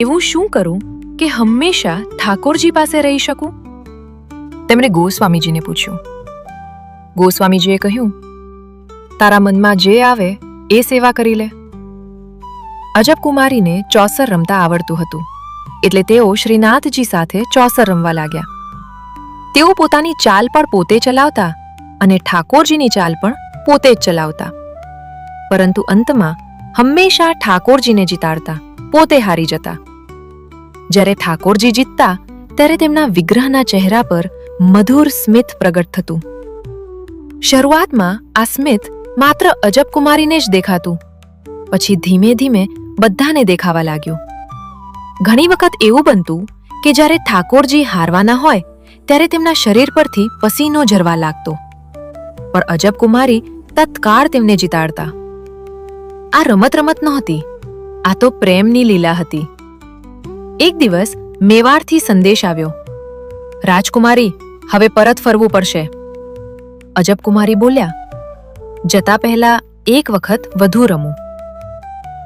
એવું શું કરું કે હંમેશા ઠાકોરજી પાસે રહી શકું? તેમણે ગોસ્વામીજીને પૂછ્યું. ગોસ્વામીજીએ કહ્યું, તારા મનમાં જે આવે એ સેવા કરી લે. અજબ કુમારીને ચોસર રમતા આવડતું હતું, એટલે તેઓ શ્રીનાથજી સાથે ચોસર રમવા લાગ્યા. તેઓ પોતાની ચાલ પણ પોતે ચલાવતા અને ઠાકોરજીની ચાલ પણ પોતે જ ચલાવતા. પરંતુ અંતમાં હંમેશા ઠાકોરજીને જીતાડતા, પોતે હારી જતા. જ્યારે ઠાકોરજી જીતતા ત્યારે તેમના વિગ્રહના ચહેરા પર મધુર સ્મિત પ્રગટ થતું. શરૂઆતમાં આ સ્મિત માત્ર અજબ કુમારીને જ દેખાતું, પછી ધીમે ધીમે બધાને દેખાવા લાગ્યું. ઘણી વખત એવું બનતું કે જ્યારે ઠાકોરજી હારવાના હોય ત્યારે તેમના શરીર પરથી પસીનો ઝરવા લાગતો, પણ અજબ કુમારી તત્કાળ તેમને જીતાડતા. આ રમત નહોતી, આ તો પ્રેમની લીલા હતી. એક દિવસ મેવાડથી સંદેશ આવ્યો, રાજકુમારી, હવે પરત ફરવું પડશે. અજબ કુમારી બોલ્યા, જતા પહેલા એક વખત વધુ રમું.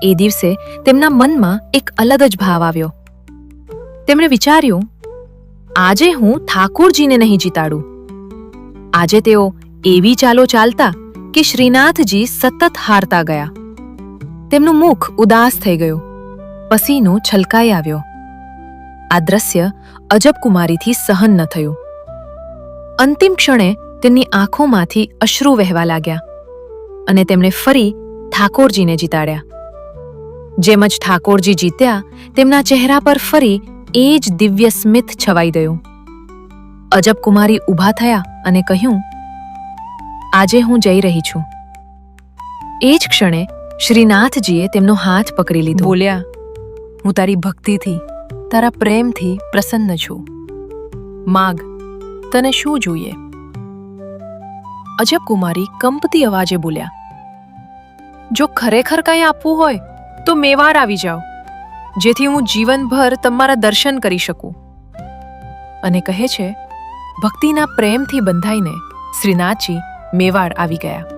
એ દિવસે તેમના મનમાં એક અલગ જ ભાવ આવ્યો. તેમણે વિચાર્યું, આજે હું ઠાકોરજીને નહીં જીતાડું. આજે તેઓ એવી ચાલો ચાલતા કે શ્રીનાથજી સતત હારતા ગયા. તેમનું મુખ ઉદાસ થઈ ગયું, પસીનો છલકાઈ આવ્યો. આ દ્રશ્ય અજબ કુમારીથી સહન ન થયું. અંતિમ ક્ષણે તેમની આંખોમાંથી અશ્રુ વહેવા લાગ્યા અને તેમણે ફરી ઠાકોરજીને જીતાડ્યા. જેમ જ ઠાકોરજી જીત્યા, તેમના ચહેરા પર ફરી એ જ દિવ્ય સ્મિત છવાઈ ગયું. અજબ કુમારી ઊભા થયા અને કહ્યું, આજે હું જઈ રહી છું. એ જ ક્ષણે શ્રીનાથજીએ તેમનો હાથ પકડી લીધો. બોલ્યા, હું તારી ભક્તિથી, તારા પ્રેમથી પ્રસન્ન છું. માગ, તને શું જોઈએ? અજબ કુમારી કંપતી અવાજે બોલ્યા, જો ખરેખર કંઈ આપવું હોય તો મેવાડ આવી જાઓ, જેથી હું જીવનભર તમારા દર્શન કરી શકું. અને કહે છે, ભક્તિના પ્રેમથી બંધાઈને શ્રીનાથજી મેવાડ આવી ગયા.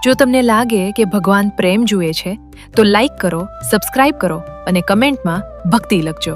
જો તમને લાગે કે ભગવાન પ્રેમ જુએ છે તો લાઈક કરો, સબસ્ક્રાઇબ કરો અને કમેન્ટમાં ભક્તિ લખજો.